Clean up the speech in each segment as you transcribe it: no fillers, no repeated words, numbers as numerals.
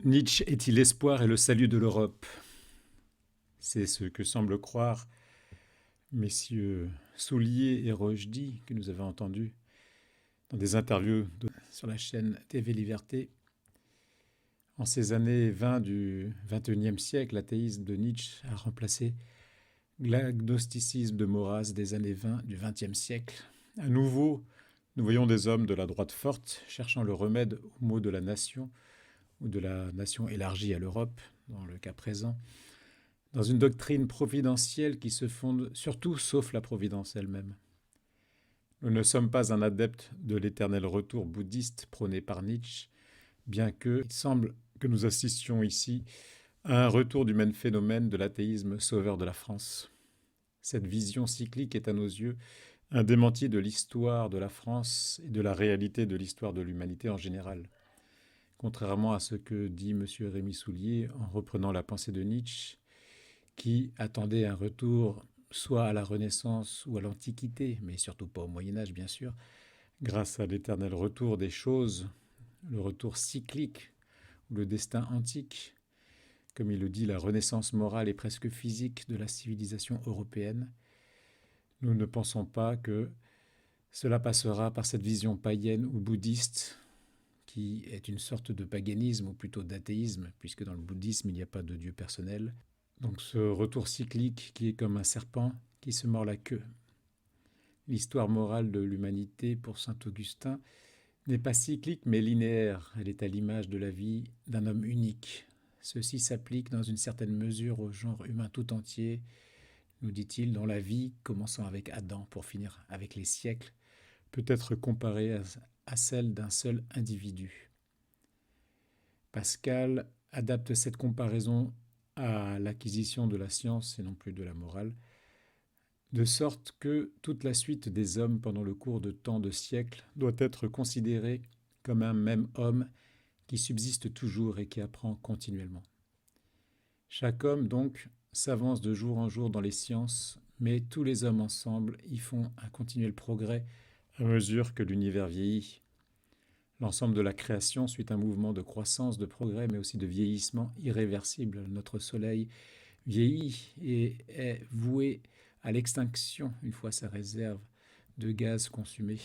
Nietzsche est-il l'espoir et le salut de l'Europe? C'est ce que semblent croire messieurs Soulier et Rochdy, que nous avons entendus dans des interviews sur la chaîne TV Liberté. En ces années 20 du XXIe siècle, l'athéisme de Nietzsche a remplacé l'agnosticisme de Maurras des années 20 du XXe siècle. À nouveau, nous voyons des hommes de la droite forte cherchant le remède aux maux de la nation, ou de la nation élargie à l'Europe, dans le cas présent, dans une doctrine providentielle qui se fonde sur tout sauf la providence elle-même. Nous ne sommes pas un adepte de l'éternel retour bouddhiste prôné par Nietzsche, bien que il semble que nous assistions ici à un retour du même phénomène de l'athéisme sauveur de la France. Cette vision cyclique est à nos yeux un démenti de l'histoire de la France et de la réalité de l'histoire de l'humanité en général. Contrairement à ce que dit M. Rémy Soulier en reprenant la pensée de Nietzsche, qui attendait un retour soit à la Renaissance ou à l'Antiquité, mais surtout pas au Moyen-Âge bien sûr, grâce à l'éternel retour des choses, le retour cyclique, ou le destin antique, comme il le dit, la renaissance morale et presque physique de la civilisation européenne. Nous ne pensons pas que cela passera par cette vision païenne ou bouddhiste, qui est une sorte de paganisme, ou plutôt d'athéisme, puisque dans le bouddhisme, il n'y a pas de Dieu personnel. Donc ce retour cyclique qui est comme un serpent qui se mord la queue. L'histoire morale de l'humanité, pour saint Augustin, n'est pas cyclique mais linéaire. Elle est à l'image de la vie d'un homme unique. Ceci s'applique dans une certaine mesure au genre humain tout entier, nous dit-il, dont la vie, commençant avec Adam pour finir avec les siècles, peut être comparée à celle d'un seul individu. Pascal adapte cette comparaison à l'acquisition de la science et non plus de la morale, de sorte que toute la suite des hommes pendant le cours de tant de siècles doit être considérée comme un même homme qui subsiste toujours et qui apprend continuellement. Chaque homme, donc, s'avance de jour en jour dans les sciences, mais tous les hommes ensemble y font un continuel progrès à mesure que l'univers vieillit. L'ensemble de la création suit un mouvement de croissance, de progrès, mais aussi de vieillissement irréversible. Notre Soleil vieillit et est voué à l'extinction une fois sa réserve de gaz consumée.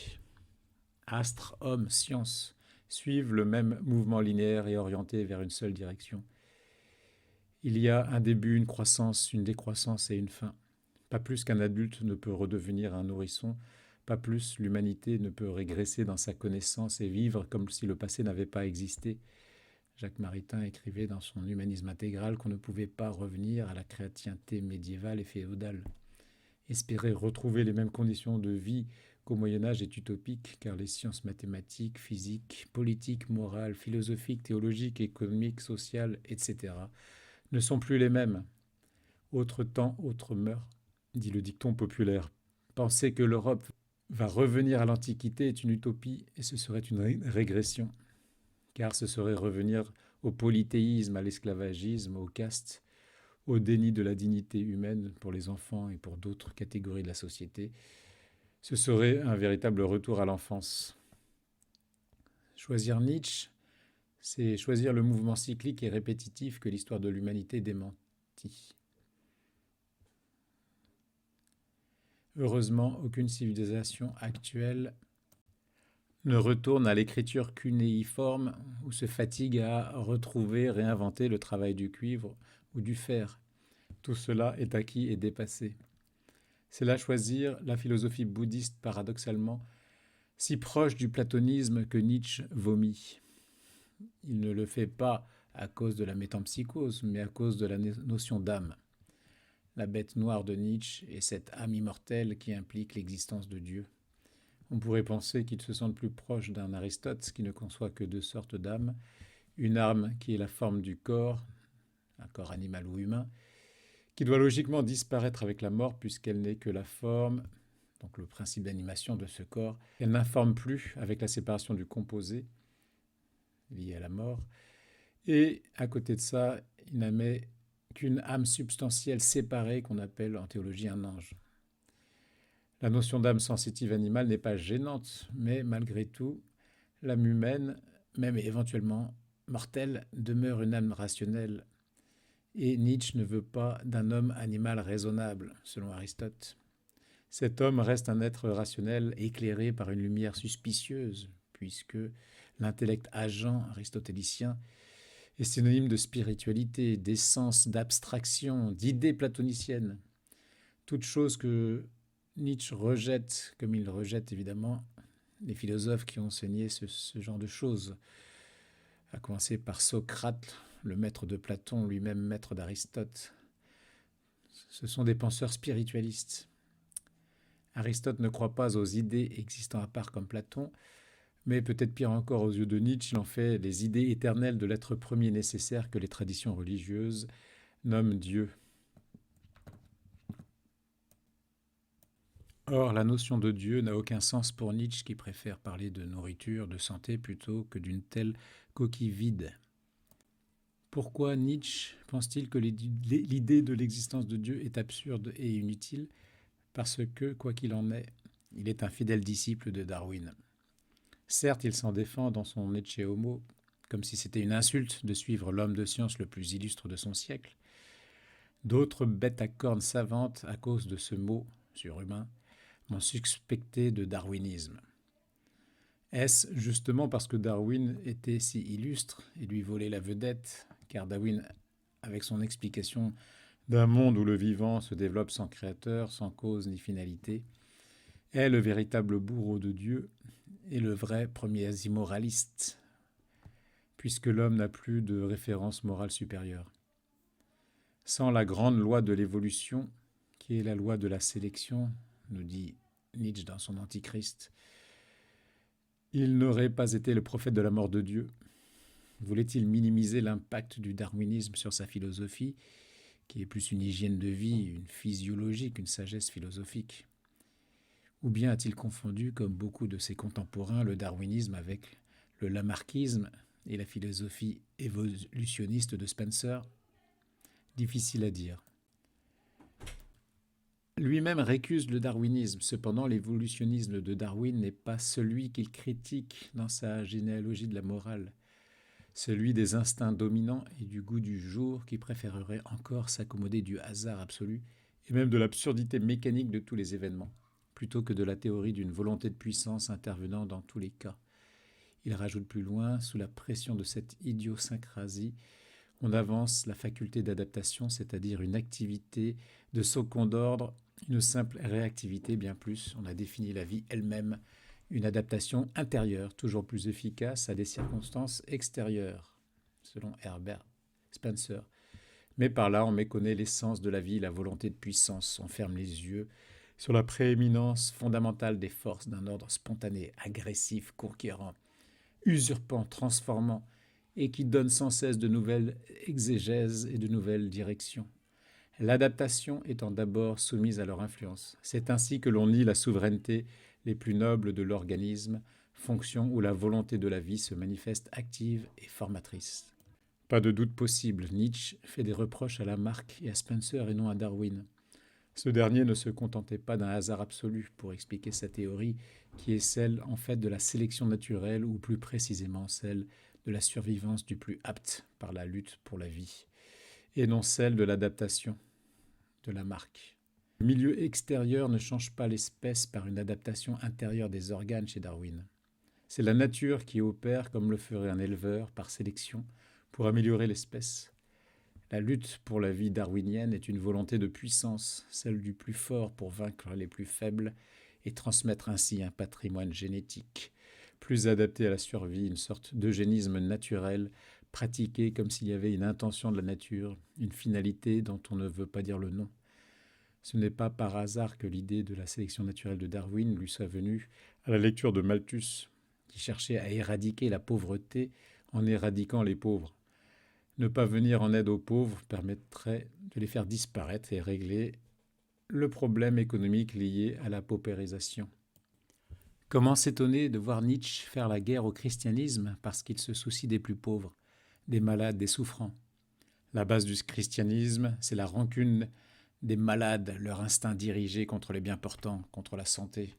Astres, hommes, sciences suivent le même mouvement linéaire et orienté vers une seule direction. Il y a un début, une croissance, une décroissance et une fin. Pas plus qu'un adulte ne peut redevenir un nourrisson, pas plus l'humanité ne peut régresser dans sa connaissance et vivre comme si le passé n'avait pas existé. Jacques Maritain écrivait dans son Humanisme intégral qu'on ne pouvait pas revenir à la chrétienté médiévale et féodale. Espérer retrouver les mêmes conditions de vie qu'au Moyen-Âge est utopique, car les sciences mathématiques, physiques, politiques, morales, philosophiques, théologiques, économiques, sociales, etc. ne sont plus les mêmes. Autre temps, autre mœurs, dit le dicton populaire. Penser que l'Europe va revenir à l'Antiquité est une utopie et ce serait une régression, car ce serait revenir au polythéisme, à l'esclavagisme, aux castes, au déni de la dignité humaine pour les enfants et pour d'autres catégories de la société. Ce serait un véritable retour à l'enfance. Choisir Nietzsche, c'est choisir le mouvement cyclique et répétitif que l'histoire de l'humanité démentit. Heureusement, aucune civilisation actuelle ne retourne à l'écriture cunéiforme ou se fatigue à retrouver, réinventer le travail du cuivre ou du fer. Tout cela est acquis et dépassé. C'est là choisir la philosophie bouddhiste paradoxalement si proche du platonisme que Nietzsche vomit. Il ne le fait pas à cause de la métempsychose, mais à cause de la notion d'âme. La bête noire de Nietzsche est cette âme immortelle qui implique l'existence de Dieu. On pourrait penser qu'il se sent plus proche d'un Aristote qui ne conçoit que deux sortes d'âmes, une âme qui est la forme du corps, un corps animal ou humain, qui doit logiquement disparaître avec la mort puisqu'elle n'est que la forme, donc le principe d'animation de ce corps. Elle n'informe plus avec la séparation du composé lié à la mort. Et à côté de ça, il n'admet qu'une âme substantielle séparée qu'on appelle en théologie un ange. La notion d'âme sensitive animale n'est pas gênante, mais malgré tout, l'âme humaine, même éventuellement mortelle demeure une âme rationnelle, et Nietzsche ne veut pas d'un homme animal raisonnable, selon Aristote. Cet homme reste un être rationnel éclairé par une lumière suspicieuse, puisque l'intellect agent aristotélicien est synonyme de spiritualité, d'essence, d'abstraction, d'idée platonicienne. Toute chose que Nietzsche rejette, comme il rejette évidemment les philosophes qui ont enseigné ce genre de choses, à commencer par Socrate, le maître de Platon, lui-même maître d'Aristote. Ce sont des penseurs spiritualistes. Aristote ne croit pas aux idées existant à part comme Platon, mais peut-être pire encore aux yeux de Nietzsche, il en fait les idées éternelles de l'être premier nécessaire que les traditions religieuses nomment Dieu. Or, la notion de Dieu n'a aucun sens pour Nietzsche qui préfère parler de nourriture, de santé plutôt que d'une telle coquille vide. Pourquoi Nietzsche pense-t-il que l'idée de l'existence de Dieu est absurde et inutile? Parce que, quoi qu'il en est, il est un fidèle disciple de Darwin. Certes, il s'en défend dans son Ecce Homo, comme si c'était une insulte de suivre l'homme de science le plus illustre de son siècle. D'autres bêtes à cornes savantes, à cause de ce mot surhumain, m'ont suspecté de darwinisme. Est-ce justement parce que Darwin était si illustre et lui volait la vedette, car Darwin, avec son explication d'un monde où le vivant se développe sans créateur, sans cause ni finalité, est le véritable bourreau de Dieu et le vrai premier immoraliste, puisque l'homme n'a plus de référence morale supérieure. Sans la grande loi de l'évolution, qui est la loi de la sélection, nous dit Nietzsche dans son Antichrist, il n'aurait pas été le prophète de la mort de Dieu. Voulait-il minimiser l'impact du darwinisme sur sa philosophie, qui est plus une hygiène de vie, une physiologie qu'une sagesse philosophique? Ou bien a-t-il confondu, comme beaucoup de ses contemporains, le darwinisme avec le lamarckisme et la philosophie évolutionniste de Spencer? Difficile à dire. Lui-même récuse le darwinisme. Cependant, l'évolutionnisme de Darwin n'est pas celui qu'il critique dans sa généalogie de la morale, celui des instincts dominants et du goût du jour qui préférerait encore s'accommoder du hasard absolu et même de l'absurdité mécanique de tous les événements, plutôt que de la théorie d'une volonté de puissance intervenant dans tous les cas. Il rajoute plus loin, sous la pression de cette idiosyncrasie, on avance la faculté d'adaptation, c'est-à-dire une activité de second ordre, une simple réactivité bien plus. On a défini la vie elle-même, une adaptation intérieure, toujours plus efficace à des circonstances extérieures, selon Herbert Spencer. Mais par là, on méconnaît l'essence de la vie, la volonté de puissance. On ferme les yeux sur la prééminence fondamentale des forces d'un ordre spontané, agressif, conquérant, usurpant, transformant, et qui donne sans cesse de nouvelles exégèses et de nouvelles directions. L'adaptation étant d'abord soumise à leur influence. C'est ainsi que l'on nie la souveraineté les plus nobles de l'organisme, fonction où la volonté de la vie se manifeste active et formatrice. Pas de doute possible, Nietzsche fait des reproches à Lamarck et à Spencer et non à Darwin. Ce dernier ne se contentait pas d'un hasard absolu pour expliquer sa théorie, qui est celle en fait de la sélection naturelle, ou plus précisément celle de la survivance du plus apte par la lutte pour la vie, et non celle de l'adaptation de Lamarck. Le milieu extérieur ne change pas l'espèce par une adaptation intérieure des organes chez Darwin. C'est la nature qui opère comme le ferait un éleveur par sélection pour améliorer l'espèce. La lutte pour la vie darwinienne est une volonté de puissance, celle du plus fort pour vaincre les plus faibles et transmettre ainsi un patrimoine génétique, plus adapté à la survie, une sorte d'eugénisme naturel, pratiqué comme s'il y avait une intention de la nature, une finalité dont on ne veut pas dire le nom. Ce n'est pas par hasard que l'idée de la sélection naturelle de Darwin lui soit venue à la lecture de Malthus, qui cherchait à éradiquer la pauvreté en éradiquant les pauvres. Ne pas venir en aide aux pauvres permettrait de les faire disparaître et régler le problème économique lié à la paupérisation. Comment s'étonner de voir Nietzsche faire la guerre au christianisme parce qu'il se soucie des plus pauvres, des malades, des souffrants? La base du christianisme, c'est la rancune des malades, leur instinct dirigé contre les bien portants, contre la santé.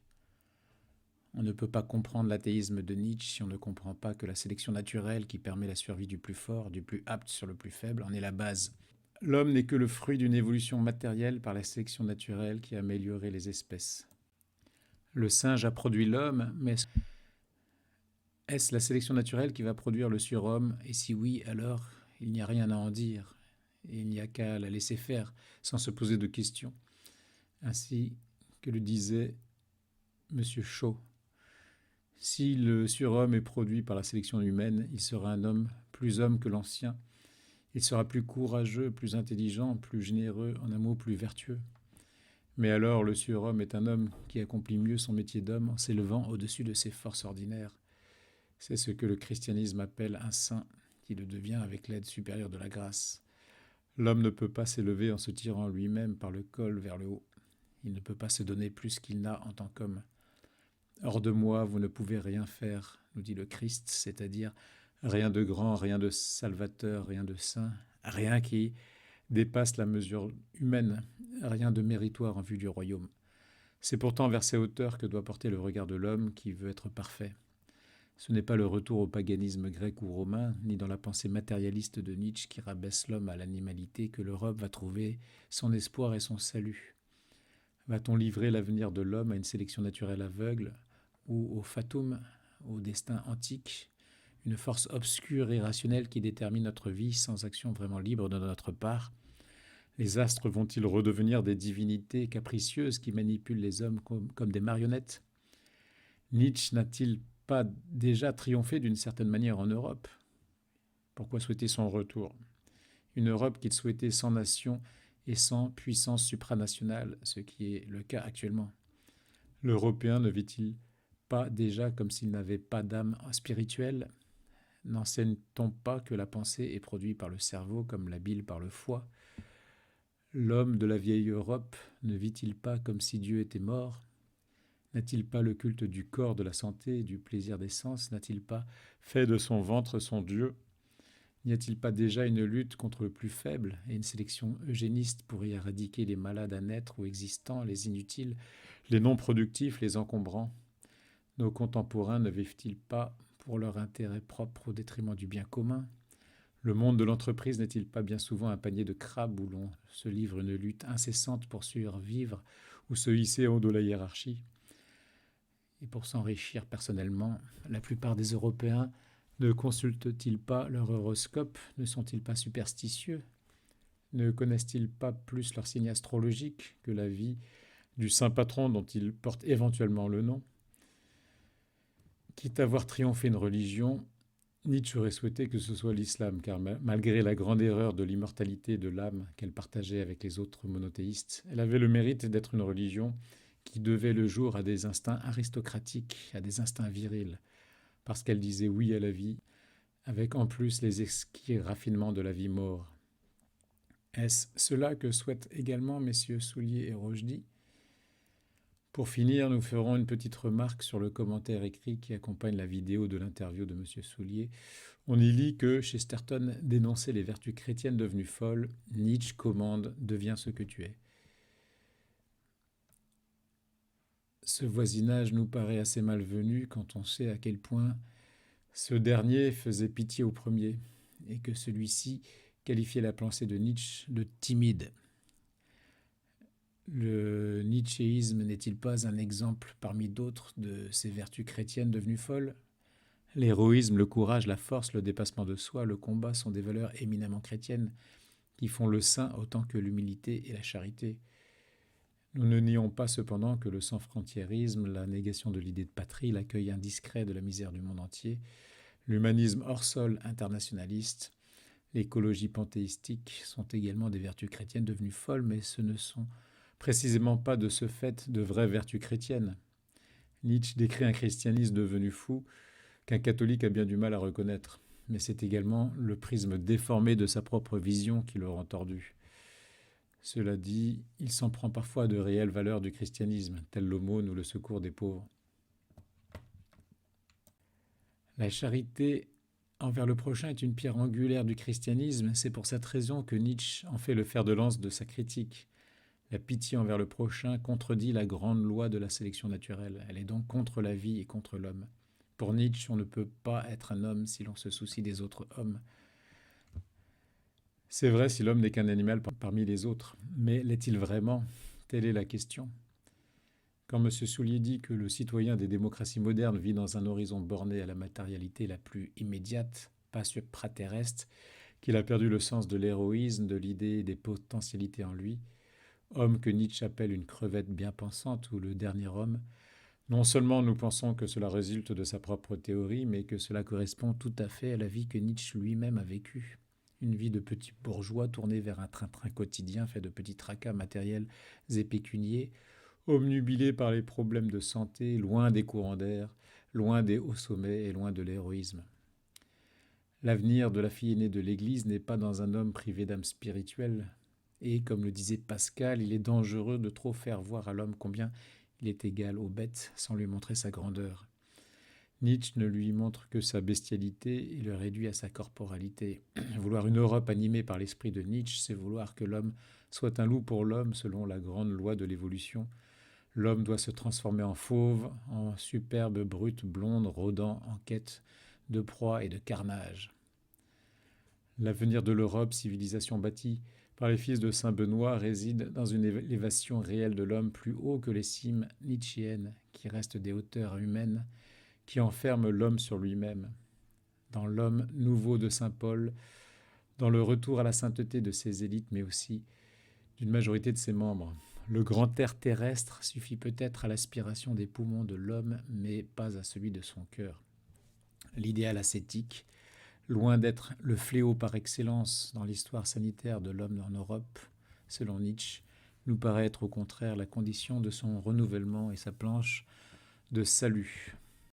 On ne peut pas comprendre l'athéisme de Nietzsche si on ne comprend pas que la sélection naturelle qui permet la survie du plus fort, du plus apte sur le plus faible, en est la base. L'homme n'est que le fruit d'une évolution matérielle par la sélection naturelle qui a amélioré les espèces. Le singe a produit l'homme, mais est-ce la sélection naturelle qui va produire le surhomme? Et si oui, alors il n'y a rien à en dire. Et il n'y a qu'à la laisser faire, sans se poser de questions. Ainsi que le disait M. Shaw. Si le surhomme est produit par la sélection humaine, il sera un homme que l'ancien. Il sera plus courageux, plus intelligent, plus généreux, en un mot plus vertueux. Mais alors le surhomme est un homme qui accomplit mieux son métier d'homme en s'élevant au-dessus de ses forces ordinaires. C'est ce que le christianisme appelle un saint, qui le devient avec l'aide supérieure de la grâce. L'homme ne peut pas s'élever en se tirant lui-même par le col vers le haut. Il ne peut pas se donner plus qu'il n'a en tant qu'homme. Hors de moi, vous ne pouvez rien faire, nous dit le Christ, c'est-à-dire rien de grand, rien de salvateur, rien de saint, rien qui dépasse la mesure humaine, rien de méritoire en vue du royaume. C'est pourtant vers ces hauteurs que doit porter le regard de l'homme qui veut être parfait. Ce n'est pas le retour au paganisme grec ou romain, ni dans la pensée matérialiste de Nietzsche qui rabaisse l'homme à l'animalité que l'Europe va trouver son espoir et son salut. Va-t-on livrer l'avenir de l'homme à une sélection naturelle aveugle ou au fatum, au destin antique, une force obscure et irrationnelle qui détermine notre vie sans action vraiment libre de notre part? Les astres vont-ils redevenir des divinités capricieuses qui manipulent les hommes comme des marionnettes? Nietzsche n'a-t-il pas déjà triomphé d'une certaine manière en Europe? Pourquoi souhaiter son retour? Une Europe qu'il souhaitait sans nation et sans puissance supranationale, ce qui est le cas actuellement. L'Européen ne vit-il pas déjà comme s'il n'avait pas d'âme spirituelle? N'enseigne-t-on pas que la pensée est produite par le cerveau comme la bile par le foie? L'homme de la vieille Europe ne vit-il pas comme si Dieu était mort? N'a-t-il pas le culte du corps, de la santé, du plaisir des sens? N'a-t-il pas fait de son ventre son Dieu? N'y a-t-il pas déjà une lutte contre le plus faible et une sélection eugéniste pour y éradiquer les malades à naître ou existants, les inutiles, les non-productifs, les encombrants? Nos contemporains ne vivent-ils pas pour leur intérêt propre au détriment du bien commun? Le monde de l'entreprise n'est-il pas bien souvent un panier de crabes où l'on se livre une lutte incessante pour survivre ou se hisser en haut de la hiérarchie? Et pour s'enrichir personnellement, la plupart des Européens ne consultent-ils pas leur horoscope? Ne sont-ils pas superstitieux? Ne connaissent-ils pas plus leur signe astrologique que la vie du saint patron dont ils portent éventuellement le nom? Quitte à voir triompher une religion, Nietzsche aurait souhaité que ce soit l'islam, car malgré la grande erreur de l'immortalité de l'âme qu'elle partageait avec les autres monothéistes, elle avait le mérite d'être une religion qui devait le jour à des instincts aristocratiques, à des instincts virils, parce qu'elle disait oui à la vie, avec en plus les exquis raffinements de la vie mort. Est-ce cela que souhaitent également messieurs Soulier et Rochdy? Pour finir, nous ferons une petite remarque sur le commentaire écrit qui accompagne la vidéo de l'interview de M. Soulier. On y lit que Chesterton dénonçait les vertus chrétiennes devenues folles. Nietzsche commande « Deviens ce que tu es ». Ce voisinage nous paraît assez malvenu quand on sait à quel point ce dernier faisait pitié au premier et que celui-ci qualifiait la pensée de Nietzsche de timide. Le nietzschéisme n'est-il pas un exemple parmi d'autres de ces vertus chrétiennes devenues folles? L'héroïsme, le courage, la force, le dépassement de soi, le combat sont des valeurs éminemment chrétiennes qui font le saint autant que l'humilité et la charité. Nous ne nions pas cependant que le sans-frontiérisme, la négation de l'idée de patrie, l'accueil indiscret de la misère du monde entier, l'humanisme hors sol internationaliste, l'écologie panthéistique sont également des vertus chrétiennes devenues folles, mais ce ne sont précisément pas de ce fait de vraies vertus chrétiennes. Nietzsche décrit un christianisme devenu fou qu'un catholique a bien du mal à reconnaître, mais c'est également le prisme déformé de sa propre vision qui le rend tordu. Cela dit, il s'en prend parfois à de réelles valeurs du christianisme, telles l'aumône ou le secours des pauvres. La charité envers le prochain est une pierre angulaire du christianisme, c'est pour cette raison que Nietzsche en fait le fer de lance de sa critique. La pitié envers le prochain contredit la grande loi de la sélection naturelle. Elle est donc contre la vie et contre l'homme. Pour Nietzsche, on ne peut pas être un homme si l'on se soucie des autres hommes. C'est vrai si l'homme n'est qu'un animal parmi les autres, mais l'est-il vraiment? Telle est la question. Quand M. Soulier dit que le citoyen des démocraties modernes vit dans un horizon borné à la matérialité la plus immédiate, pas supraterrestre, qu'il a perdu le sens de l'héroïsme, de l'idée et des potentialités en lui, homme que Nietzsche appelle une crevette bien pensante ou le dernier homme, non seulement nous pensons que cela résulte de sa propre théorie, mais que cela correspond tout à fait à la vie que Nietzsche lui-même a vécue. Une vie de petit bourgeois tournée vers un train-train quotidien fait de petits tracas matériels et pécuniers, obnubilé par les problèmes de santé, loin des courants d'air, loin des hauts sommets et loin de l'héroïsme. L'avenir de la fille aînée de l'Église n'est pas dans un homme privé d'âme spirituelle, et, comme le disait Pascal, il est dangereux de trop faire voir à l'homme combien il est égal aux bêtes sans lui montrer sa grandeur. Nietzsche ne lui montre que sa bestialité et le réduit à sa corporalité. Vouloir une Europe animée par l'esprit de Nietzsche, c'est vouloir que l'homme soit un loup pour l'homme selon la grande loi de l'évolution. L'homme doit se transformer en fauve, en superbe brute blonde rôdant en quête de proie et de carnage. L'avenir de l'Europe, civilisation bâtie par les fils de Saint-Benoît, réside dans une élévation réelle de l'homme plus haut que les cimes nietzschéennes qui restent des hauteurs humaines, qui enferment l'homme sur lui-même. Dans l'homme nouveau de Saint Paul, dans le retour à la sainteté de ses élites, mais aussi d'une majorité de ses membres. Le grand air terrestre suffit peut-être à l'aspiration des poumons de l'homme, mais pas à celui de son cœur. L'idéal ascétique, loin d'être le fléau par excellence dans l'histoire sanitaire de l'homme en Europe, selon Nietzsche, nous paraît être au contraire la condition de son renouvellement et sa planche de salut.